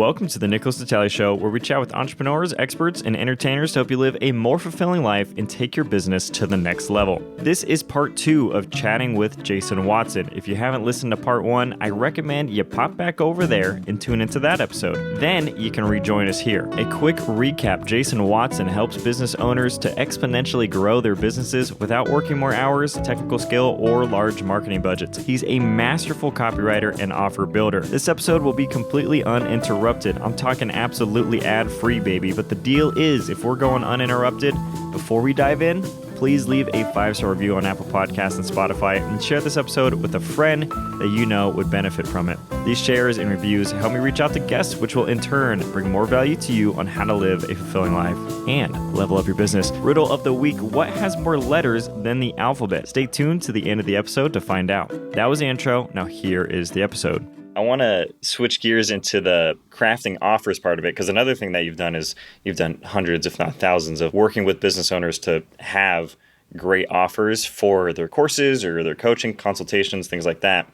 Welcome to the Nickolas Natali Show, where we chat with entrepreneurs, experts, and entertainers to help you live a more fulfilling life and take your business to the next level. This is part 2 of chatting with Jason Watson. If you haven't listened to part 1, I recommend you pop back over there and tune into that episode. Then you can rejoin us here. A quick recap: Jason Watson helps business owners to exponentially grow their businesses without working more hours, technical skill, or large marketing budgets. He's a masterful copywriter and offer builder. This episode will be completely uninterrupted. I'm talking absolutely ad-free, baby, but the deal is, if we're going uninterrupted, before we dive in, please leave a 5-star review on Apple Podcasts and Spotify, and share this episode with a friend that you know would benefit from it. These shares and reviews help me reach out to guests, which will in turn bring more value to you on how to live a fulfilling life and level up your business. Riddle of the week: what has more letters than the alphabet? Stay tuned to the end of the episode to find out. That was the intro. Now here is the episode. I want to switch gears into the crafting offers part of it, because another thing that you've done is you've done hundreds, if not thousands, of working with business owners to have great offers for their courses or their coaching consultations, things like that.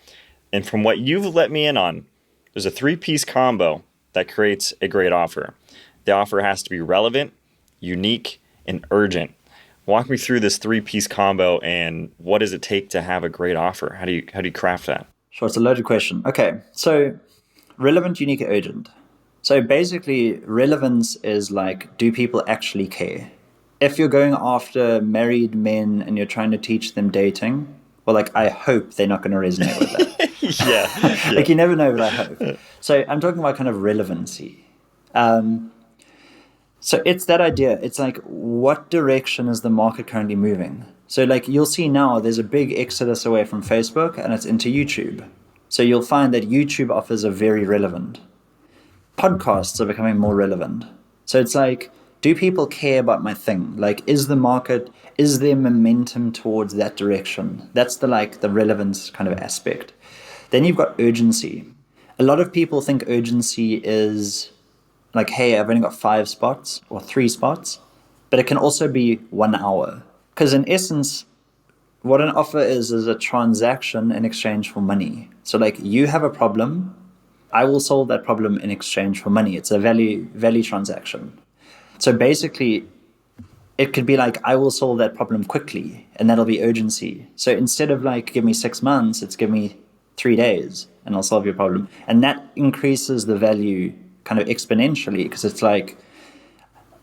And from what you've let me in on, there's a 3-piece combo that creates a great offer. The offer has to be relevant, unique, and urgent. Walk me through this 3-piece combo, and what does it take to have a great offer? How do you craft that? Sure, it's a loaded question. Okay, so relevant, unique, urgent. So basically, relevance is like, do people actually care? If you're going after married men and you're trying to teach them dating, well, like, I hope they're not going to resonate with that. Yeah. Like, you never know, but I hope. So I'm talking about kind of relevancy. So it's that idea. It's like, what direction is the market currently moving? So like, you'll see now there's a big exodus away from Facebook and it's into YouTube. So you'll find that YouTube offers are very relevant. Podcasts are becoming more relevant. So it's like, do people care about my thing? Like, is there momentum towards that direction? That's the relevance kind of aspect. Then you've got urgency. A lot of people think urgency is like, hey, I've only got 5 spots or 3 spots, but it can also be 1 hour. Because in essence, what an offer is a transaction in exchange for money. So like, you have a problem, I will solve that problem in exchange for money. It's a value transaction. So basically, it could be like, I will solve that problem quickly, and that'll be urgency. So instead of like, give me 6 months, it's give me 3 days and I'll solve your problem. And that increases the value kind of exponentially, because it's like,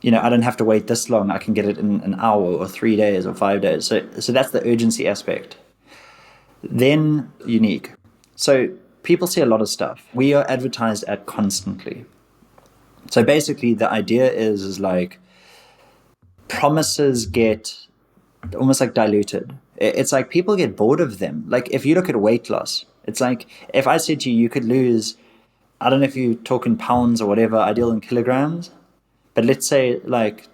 I don't have to wait this long. I can get it in an hour or 3 days or 5 days. So that's the urgency aspect. Then unique. So people see a lot of stuff. We are advertised at constantly. So basically the idea is like, promises get almost like diluted. It's like people get bored of them. Like if you look at weight loss, it's like, if I said to you, you could lose, I don't know if you talk in pounds or whatever, I deal in kilograms. But let's say like,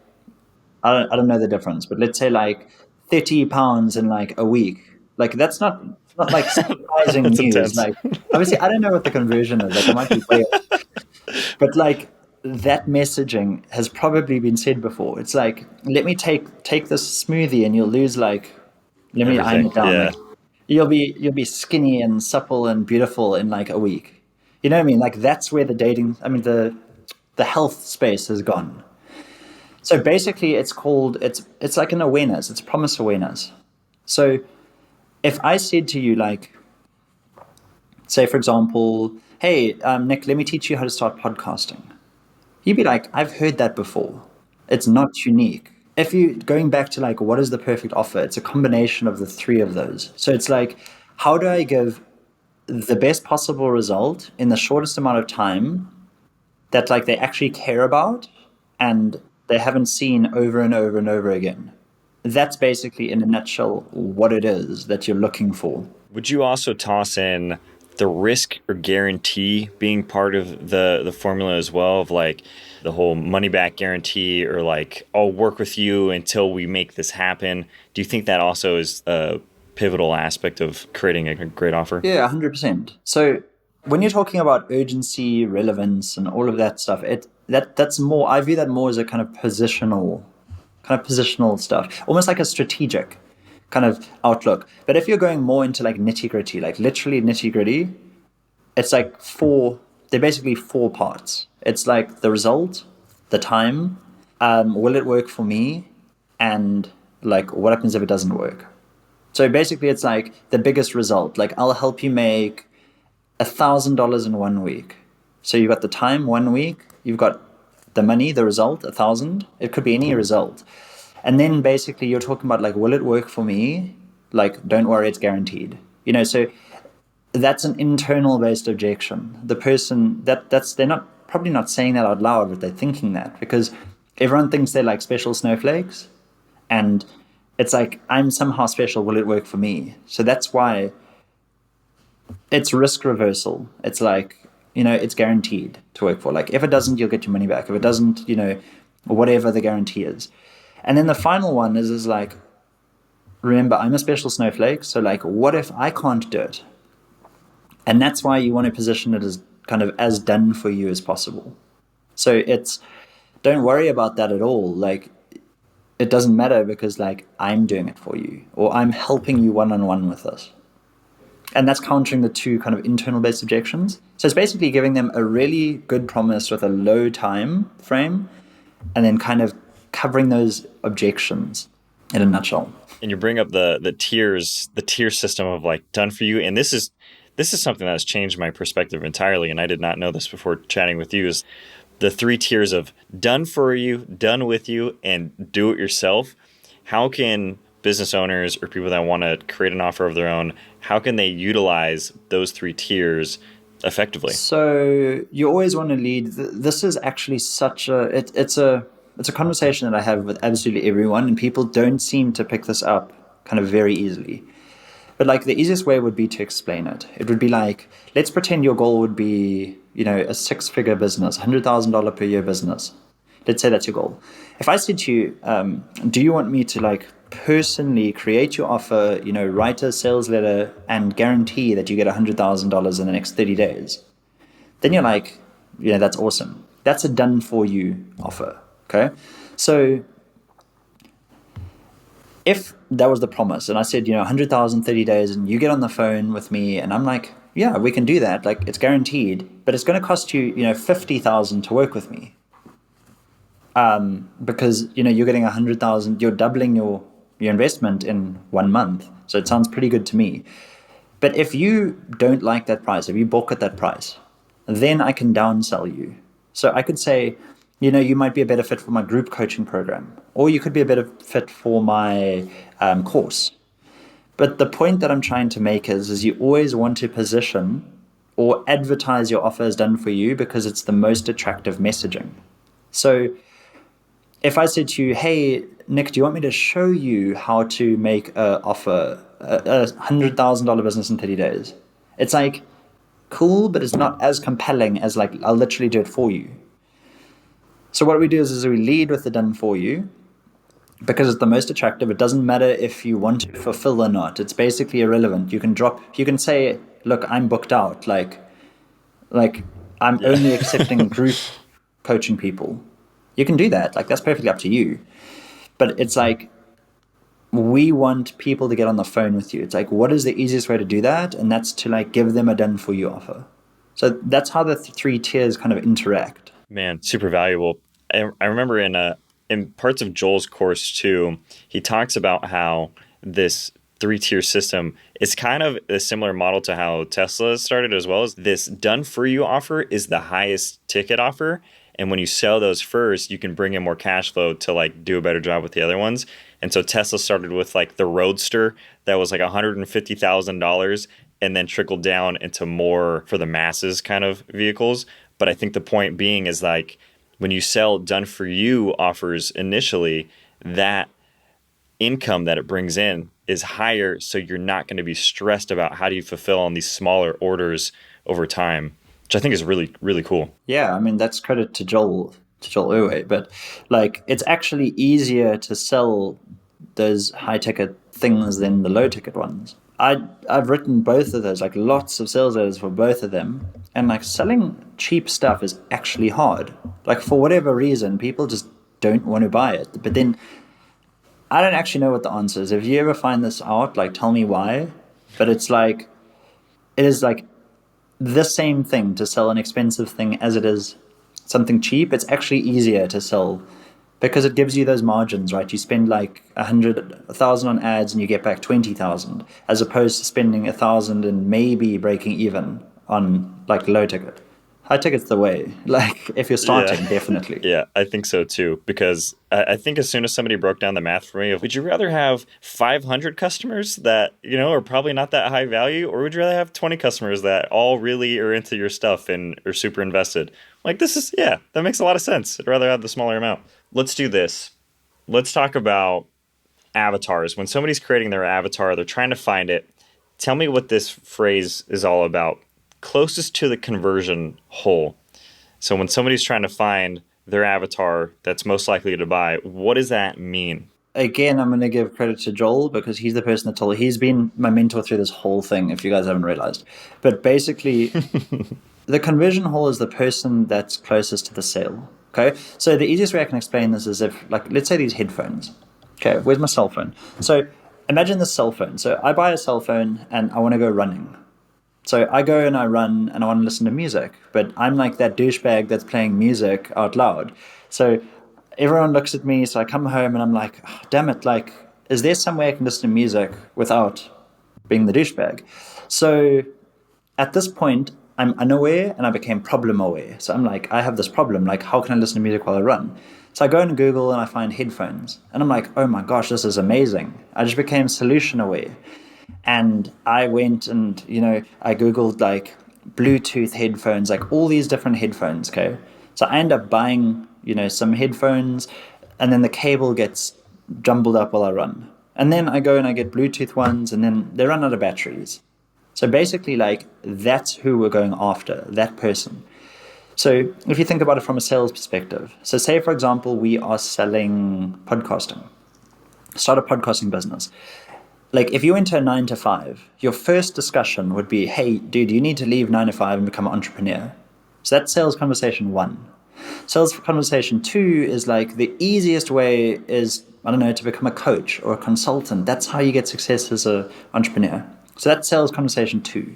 I don't know the difference, but let's say like 30 pounds in like a week. Like that's not like surprising news. Intense. Like obviously I don't know what the conversion is. Like it might be way off. But like that messaging has probably been said before. It's like, let me take this smoothie and you'll lose like, let me iron it down. Yeah. Like, you'll be skinny and supple and beautiful in like a week. You know what I mean? Like that's where the health space has gone. So basically it's like an awareness. It's promise awareness. So if I said to you, like, say for example, hey, Nick, let me teach you how to start podcasting. You'd be like, I've heard that before. It's not unique. If you going back to like, what is the perfect offer? It's a combination of the 3 of those. So it's like, how do I give the best possible result in the shortest amount of time that like they actually care about and they haven't seen over and over and over again? That's basically in a nutshell what it is that you're looking for. Would you also toss in the risk or guarantee being part of the formula as well, of like the whole money back guarantee, or like, I'll work with you until we make this happen? Do you think that also is a pivotal aspect of creating a great offer? Yeah, 100%. So when you're talking about urgency, relevance, and all of that stuff, that's more, I view that more as a kind of positional stuff, almost like a strategic kind of outlook. But if you're going more into like nitty gritty, like literally nitty gritty, it's like 4 they're basically 4 parts. It's like the result, the time, will it work for me, and like what happens if it doesn't work. So basically, it's like the biggest result. Like I'll help you make $1,000 in 1 week. So you've got the time, 1 week. You've got the money, the result, 1,000. It could be any result. And then basically you're talking about like, will it work for me? Like, don't worry, it's guaranteed. So that's an internal based objection. The person they're not probably not saying that out loud, but they're thinking that because everyone thinks they're like special snowflakes, and it's like, I'm somehow special. Will it work for me? So that's why it's risk reversal. It's like, it's guaranteed to work for. Like if it doesn't, you'll get your money back. If it doesn't, whatever the guarantee is. And then the final one is like, remember, I'm a special snowflake. So like, what if I can't do it? And that's why you want to position it as kind of as done for you as possible. So don't worry about that at all. Like, it doesn't matter because like I'm doing it for you, or I'm helping you one-on-one with this. And that's countering the 2 kind of internal based objections. So it's basically giving them a really good promise with a low time frame, and then kind of covering those objections in a nutshell. And you bring up the tiers, the tier system of like done for you. And this is something that has changed my perspective entirely. And I did not know this before chatting with you, is the 3 tiers of done for you, done with you, and do it yourself. How can business owners or people that want to create an offer of their own, how can they utilize those 3 tiers effectively? So you always want to lead. This is actually such it's a conversation that I have with absolutely everyone, and people don't seem to pick this up kind of very easily. But like the easiest way would be to explain it. It would be like, let's pretend your goal would be, a 6-figure business, $100,000 per year business. Let's say that's your goal. If I said to you, do you want me to like personally create your offer, write a sales letter and guarantee that you get $100,000 in the next 30 days? Then you're like, that's awesome. That's a done for you offer. Okay. So if that was the promise and I said, 100,000, 30 days, and you get on the phone with me and I'm like, yeah, we can do that. Like it's guaranteed, but it's going to cost you, 50,000 to work with me. Because, you're getting 100,000, you're doubling your investment in 1 month. So it sounds pretty good to me. But if you don't like that price, if you balk at that price, then I can downsell you. So I could say, you might be a better fit for my group coaching program, or you could be a better fit for my course. But the point that I'm trying to make is you always want to position or advertise your offer as done for you because it's the most attractive messaging. So if I said to you, hey, Nick, do you want me to show you how to make a $100,000 business in 30 days? It's like, cool, but it's not as compelling as like, I'll literally do it for you. So what we do is we lead with the done for you because it's the most attractive. It doesn't matter if you want to fulfill or not. It's basically irrelevant. You can say, look, I'm booked out. Like I'm only accepting group coaching people. You can do that. Like that's perfectly up to you. But it's like, we want people to get on the phone with you. It's like, what is the easiest way to do that? And that's to like give them a done for you offer. So that's how the 3 tiers kind of interact. Man, super valuable. I remember in parts of Joel's course too, he talks about how this 3-tier system is kind of a similar model to how Tesla started as well. As this done for you offer is the highest ticket offer. And when you sell those first, you can bring in more cash flow to like do a better job with the other ones. And so Tesla started with like the Roadster that was like $150,000 and then trickled down into more for the masses kind of vehicles. But I think the point being is like when you sell done for you offers initially, that income that it brings in is higher. So you're not going to be stressed about how do you fulfill on these smaller orders over time, which I think is really, really cool. Yeah, I mean, that's credit to Joel Irway, but like it's actually easier to sell those high ticket things than the low ticket ones. I've written both of those, like lots of sales letters for both of them. And like selling cheap stuff is actually hard. Like for whatever reason, people just don't want to buy it. But then I don't actually know what the answer is. If you ever find this out, like tell me why. But it is like the same thing to sell an expensive thing as it is something cheap. It's actually easier to sell because it gives you those margins, right? You spend like 100,000 on ads and you get back 20,000, as opposed to spending 1,000 and maybe breaking even on like low ticket. High ticket's the way. Like if you're Yeah. starting, definitely. Yeah, I think so too. Because I think as soon as somebody broke down the math for me, would you rather have 500 customers that, are probably not that high value, or would you rather have 20 customers that all really are into your stuff and are super invested? Like, that makes a lot of sense. I'd rather have the smaller amount. Let's do this. Let's talk about avatars. When somebody's creating their avatar, they're trying to find it. Tell me what this phrase is all about. Closest to the conversion hole. So when somebody's trying to find their avatar that's most likely to buy, what does that mean? Again, I'm going to give credit to Joel because he's the person that told. He's been my mentor through this whole thing. If you guys haven't realized, but basically, the conversion hole is the person that's closest to the sale. Okay, so the easiest way I can explain this is if, like, let's say these headphones. Okay, where's my cell phone? So imagine this cell phone. So I buy a cell phone and I want to go running. So I go and I run and I want to listen to music, but I'm like that douchebag that's playing music out loud. So everyone looks at me. So I come home and I'm like, oh, damn it, like, is there some way I can listen to music without being the douchebag? So at this point, I'm unaware and I became problem aware. So I'm like, I have this problem. Like, how can I listen to music while I run? So I go into Google and I find headphones. And I'm like, oh my gosh, this is amazing. I just became solution aware. And I went and, I Googled like Bluetooth headphones, like all these different headphones. Okay. So I end up buying, some headphones and then the cable gets jumbled up while I run. And then I go and I get Bluetooth ones and then they run out of batteries. So basically, like, that's who we're going after, that person. So if you think about it from a sales perspective, so say, for example, we are selling podcasting, start a podcasting business. Like, if you went to a 9 to 5, your first discussion would be, hey, dude, you need to leave 9 to 5 and become an entrepreneur. So that's sales conversation 1. Sales conversation 2 is like the easiest way is, I don't know, to become a coach or a consultant. That's how you get success as an entrepreneur. So that's sales conversation 2.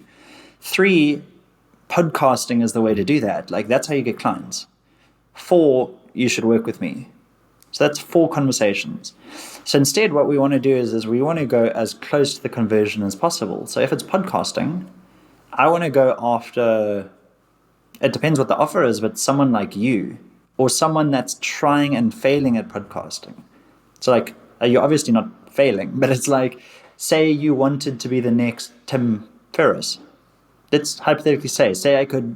3, podcasting is the way to do that. Like, that's how you get clients. 4, you should work with me. So that's 4 conversations. So instead, what we want to do is we want to go as close to the conversion as possible. So if it's podcasting, I want to go after, it depends what the offer is, but someone like you or someone that's trying and failing at podcasting. So like, you're obviously not failing, but it's like, say you wanted to be the next Tim Ferriss. Let's hypothetically say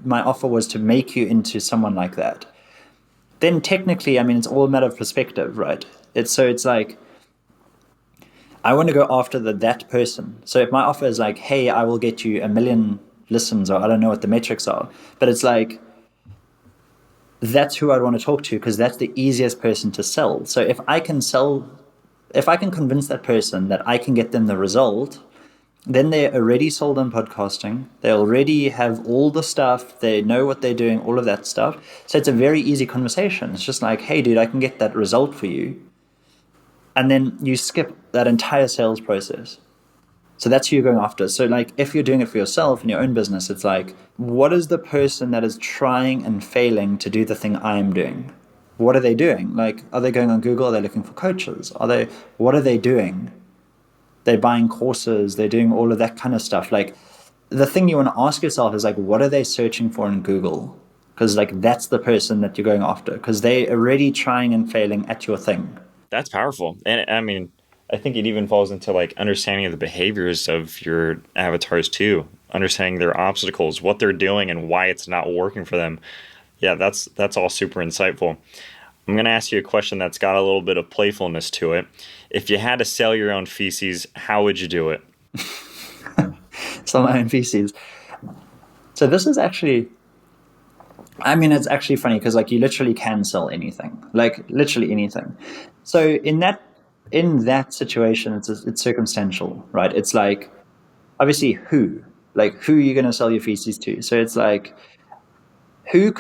my offer was to make you into someone like that. Then technically, I mean, it's all a matter of perspective, right? It's like, I want to go after that person. So if my offer is like, hey, I will get you 1 million listens, or I don't know what the metrics are, but it's like, that's who I'd want to talk to because that's the easiest person to sell. So if I can convince that person that I can get them the result, then they're already sold on podcasting. They already have all the stuff. They know what they're doing, all of that stuff. So it's a very easy conversation. It's just like, hey, dude, I can get that result for you. And then you skip that entire sales process. So that's who you're going after. So like, if you're doing it for yourself in your own business, it's like, what is the person that is trying and failing to do the thing I am doing? What are they doing? Like, are they going on Google? Are they looking for coaches? What are they doing? They're buying courses. They're doing all of that kind of stuff. Like, the thing you want to ask yourself is like, what are they searching for in Google? Because like, that's the person that you're going after because they're already trying and failing at your thing. That's powerful. And I mean, I think it even falls into like understanding of the behaviors of your avatars too, understanding their obstacles, what they're doing and why it's not working for them. Yeah, that's all super insightful. I'm going to ask you a question that's got a little bit of playfulness to it. If you had to sell your own feces, how would you do it? Sell my own feces. So this is actually, I mean, it's actually funny because like you literally can sell anything, like literally anything. So in that situation, it's circumstantial, right? It's like, obviously who are you going to sell your feces to? So it's like, who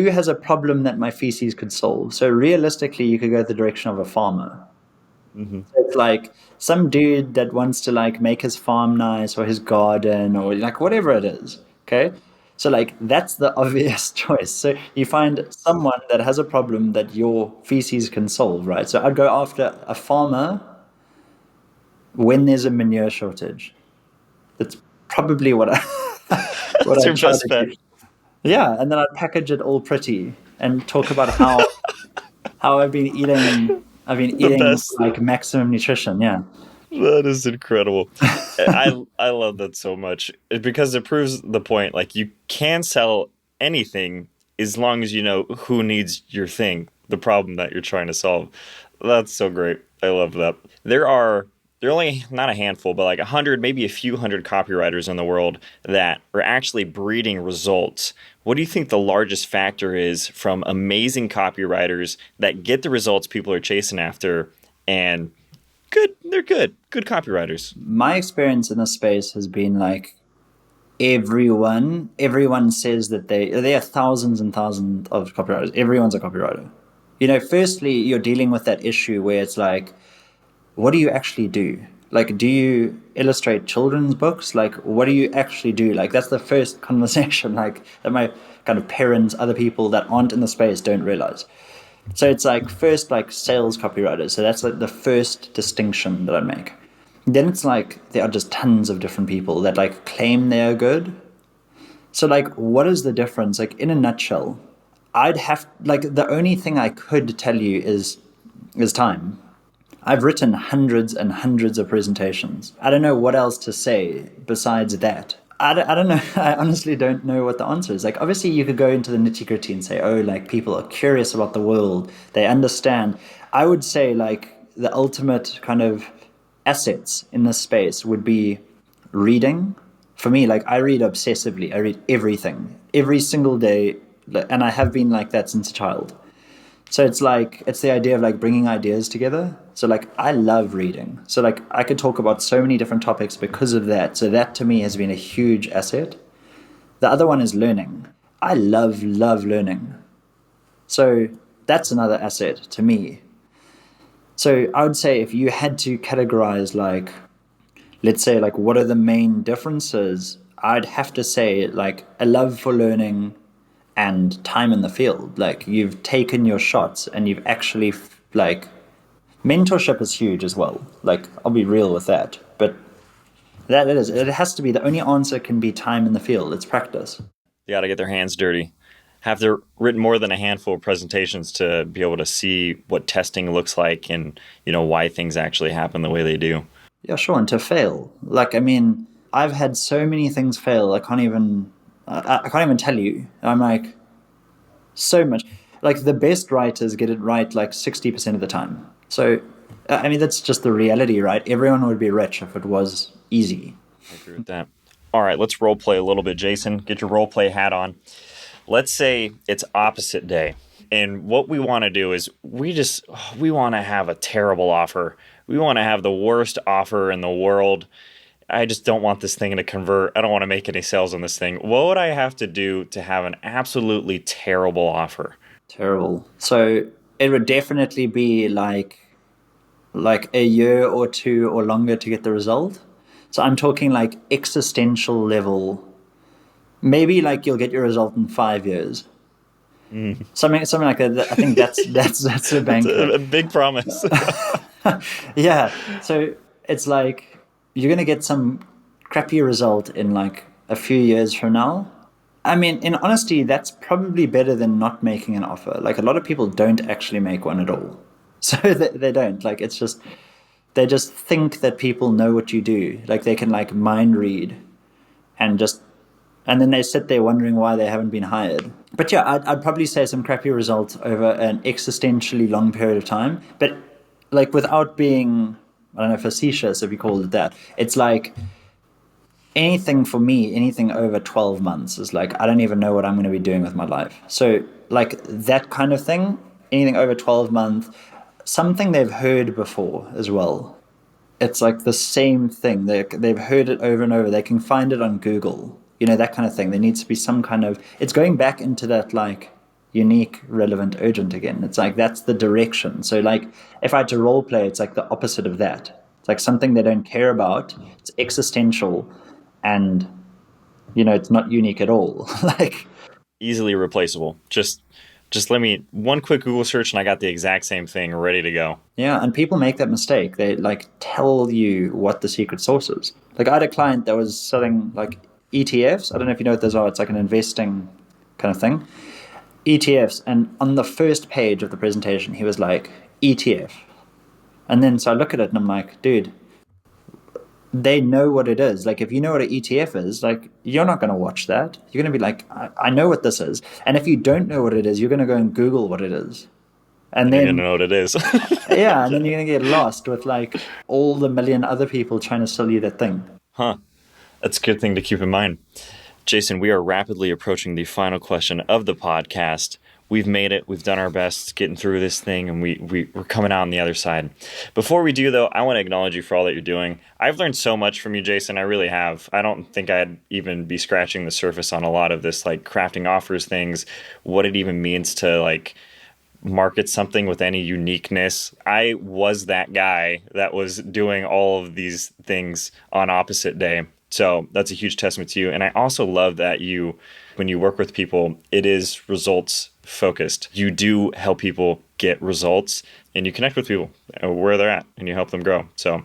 has a problem that my feces could solve? So realistically, you could go the direction of a farmer. Mm-hmm. So it's like some dude that wants to like make his farm nice or his garden or like whatever it is. Okay. So like that's the obvious choice. So you find someone that has a problem that your feces can solve, right? So I'd go after a farmer when there's a manure shortage. That's probably what I what That's I your try best to bet. do. Yeah, and then I'd package it all pretty and talk about how I've been The eating best. like maximum nutrition. Yeah. That is incredible. I love that so much because it proves the point. Like you can sell anything as long as you know who needs your thing, the problem that you're trying to solve. That's so great. I love that. There are only not a handful, but like 100, maybe a few hundred copywriters in the world that are actually breeding results. What do you think the largest factor is from amazing copywriters that get the results people are chasing after and they're good copywriters? My experience in this space has been like everyone says that there are thousands and thousands of copywriters. Everyone's a copywriter. Firstly, you're dealing with that issue where it's like, what do you actually do? Like, do you illustrate children's books? Like, what do you actually do? Like, that's the first conversation, like, that my kind of parents, other people that aren't in the space don't realize. So it's like, first, like, sales copywriters. So that's like the first distinction that I make. Then it's like, there are just tons of different people that like claim they're good. So, like, what is the difference? Like, in a nutshell, the only thing I could tell you is time. I've written hundreds and hundreds of presentations. I don't know what else to say besides that. I don't know. I honestly don't know what the answer is. Like, obviously, you could go into the nitty gritty and say, oh, like, people are curious about the world. They understand. I would say, like, the ultimate kind of assets in this space would be reading. For me, like, I read obsessively. I read everything every single day. And I have been like that since a child. So it's the idea of like bringing ideas together. So like I love reading. So like I could talk about so many different topics because of that. So that to me has been a huge asset. The other one is learning. I love learning. So that's another asset to me. So I would say if you had to categorize like, let's say like what are the main differences, I'd have to say like a love for learning and time in the field. Like you've taken your shots and you've actually like mentorship is huge as well. Like I'll be real with that, but that it is. It has to be the only answer can be time in the field. It's practice. They got to get their hands dirty. Have they written more than a handful of presentations to be able to see what testing looks like and why things actually happen the way they do. Yeah, sure. And to fail, like I mean, I've had so many things fail. I can't even tell you. I'm like so much. Like the best writers get it right like 60% of the time. So I mean that's just the reality, right? Everyone would be rich if it was easy. I agree with that. All right, let's role play a little bit, Jason. Get your role play hat on. Let's say it's opposite day. And what we want to do is we want to have a terrible offer. We want to have the worst offer in the world. I just don't want this thing to convert. I don't want to make any sales on this thing. What would I have to do to have an absolutely terrible offer? Terrible. So it would definitely be like a year or two or longer to get the result. So I'm talking like existential level. Maybe like you'll get your result in 5 years. Something like that. I think that's a It's banker. a big promise. Yeah. So it's like you're gonna get some crappy result in like a few years from now. I mean, in honesty, that's probably better than not making an offer. Like a lot of people don't actually make one at all. So they don't. Like it's just they just think that people know what you do. Like they can like mind read and just and then they sit there wondering why they haven't been hired. But yeah, I'd probably say some crappy results over an existentially long period of time. But like without being, I don't know, facetious if you call it that, it's like anything for me, anything over 12 months is like, I don't even know what I'm going to be doing with my life. So like that kind of thing, anything over 12 months, something they've heard before as well. It's like the same thing. They've heard it over and over. They can find it on Google, that kind of thing. There needs to be some kind of, it's going back into that like unique, relevant, urgent again. It's like, that's the direction. So like, if I had to role play, it's like the opposite of that. It's like something they don't care about. It's existential and it's not unique at all. Like, Easily replaceable. Just let me one quick Google search and I got the exact same thing ready to go. yeah, and people make that mistake. They like tell you what the secret sauce is. Like, I had a client that was selling like ETFs. I don't know if you know what those are. It's like an investing kind of thing. ETFs. And on the first page of the presentation, he was like, ETF. And then so I look at it and I'm like, dude, they know what it is. Like, if you know what an ETF is, like, you're not going to watch that. You're going to be like, I know what this is. And if you don't know what it is, you're going to go and Google what it is. And You're then, gonna know what it is. yeah, and then you're going to get lost with like all the million other people trying to sell you that thing. Huh. That's a good thing to keep in mind. Jason, we are rapidly approaching the final question of the podcast. We've made it. We've done our best getting through this thing, and we're coming out on the other side. Before we do, though, I want to acknowledge you for all that you're doing. I've learned so much from you, Jason. I really have. I don't think I'd even be scratching the surface on a lot of this, like crafting offers things, what it even means to like market something with any uniqueness. I was that guy that was doing all of these things on opposite day. So that's a huge testament to you. And I also love that when you work with people, it is results focused. You do help people get results and you connect with people where they're at and you help them grow. So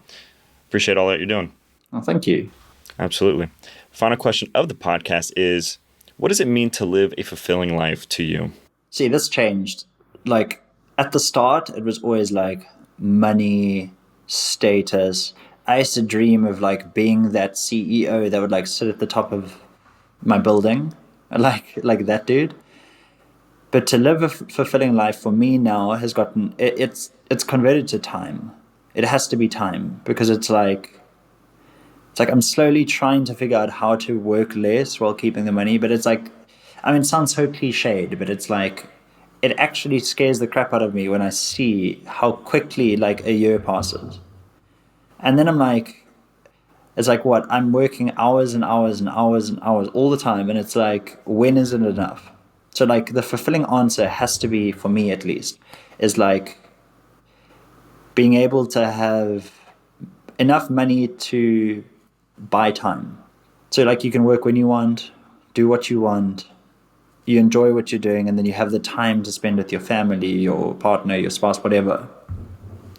appreciate all that you're doing. Well, thank you. Absolutely. Final question of the podcast is, what does it mean to live a fulfilling life to you? See, this changed. Like, at the start, it was always like money, status. I used to dream of like being that CEO that would like sit at the top of my building, like that dude. But to live a fulfilling life for me now has gotten it's converted to time. It has to be time, because it's like I'm slowly trying to figure out how to work less while keeping the money. But it's like, I mean, it sounds so cliched, but it's like, it actually scares the crap out of me when I see how quickly like a year passes. And then I'm like, it's like, what? I'm working hours and hours and hours and hours all the time. And it's like, when is it enough? So like the fulfilling answer has to be, for me at least, is like being able to have enough money to buy time. So like you can work when you want, do what you want, you enjoy what you're doing, and then you have the time to spend with your family, your partner, your spouse, whatever.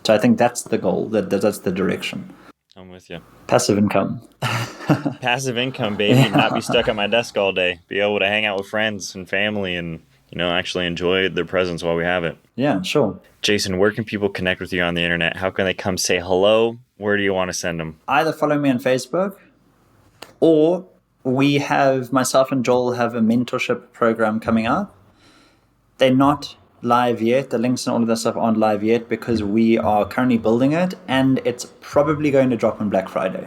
So I think that's the goal, that's the direction. I'm with you. Passive income. Passive income, baby. Not be stuck at my desk all day. Be able to hang out with friends and family and, actually enjoy their presence while we have it. Yeah, sure. Jason, where can people connect with you on the internet? How can they come say hello? Where do you want to send them? Either follow me on Facebook, or myself and Joel have a mentorship program coming up. They're not live yet. The links and all of that stuff aren't live yet because we are currently building it, and it's probably going to drop on Black Friday.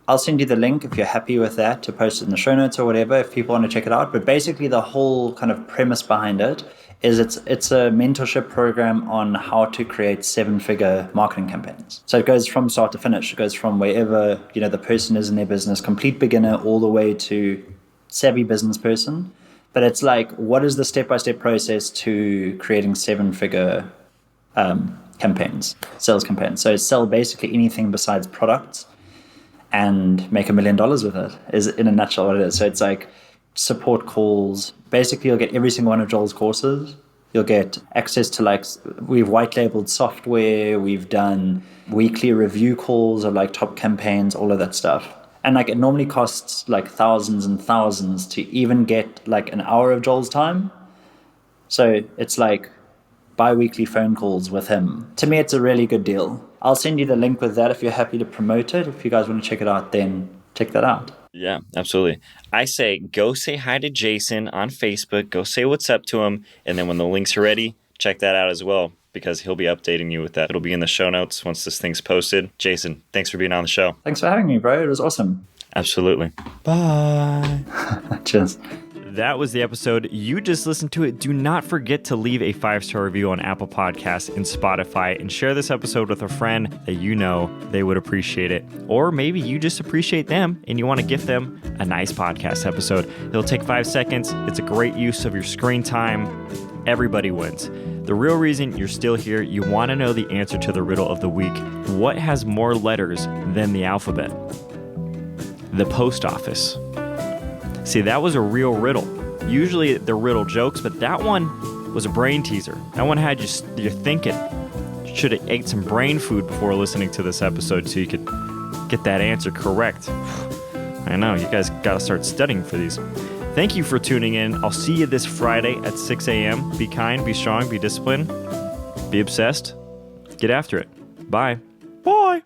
I'll send you the link if you're happy with that to post it in the show notes or whatever if people want to check it out. But basically the whole kind of premise behind it is it's a mentorship program on how to create 7-figure marketing campaigns. So it goes from start to finish. It goes from wherever the person is in their business, complete beginner, all the way to savvy business person. But it's like, what is the step-by-step process to creating 7-figure campaigns, sales campaigns? So sell basically anything besides products and make $1 million with it, is in a nutshell what it is. So it's like support calls. Basically, you'll get every single one of Joel's courses. You'll get access to we've white labeled software. We've done weekly review calls of top campaigns, all of that stuff. And it normally costs thousands and thousands to even get an hour of Joel's time. So it's bi-weekly phone calls with him. To me, it's a really good deal. I'll send you the link with that if you're happy to promote it. If you guys want to check it out, then check that out. Yeah, absolutely. I say go say hi to Jason on Facebook. Go say what's up to him. And then when the links are ready, check that out as well, because he'll be updating you with that. It'll be in the show notes once this thing's posted. Jason, thanks for being on the show. Thanks for having me, bro. It was awesome. Absolutely. Bye. Cheers. That was the episode. You just listened to it. Do not forget to leave a 5-star review on Apple Podcasts and Spotify, and share this episode with a friend that they would appreciate it. Or maybe you just appreciate them and you want to gift them a nice podcast episode. It'll take 5 seconds. It's a great use of your screen time. Everybody wins. The real reason you're still here, you want to know the answer to the riddle of the week. What has more letters than the alphabet? The post office. See, that was a real riddle. Usually they're riddle jokes, but that one was a brain teaser. That one had you thinking. Should have ate some brain food before listening to this episode so you could get that answer correct. I know, you guys got to start studying for these. Thank you for tuning in. I'll see you this Friday at 6 a.m. Be kind, be strong, be disciplined, be obsessed. Get after it. Bye. Bye.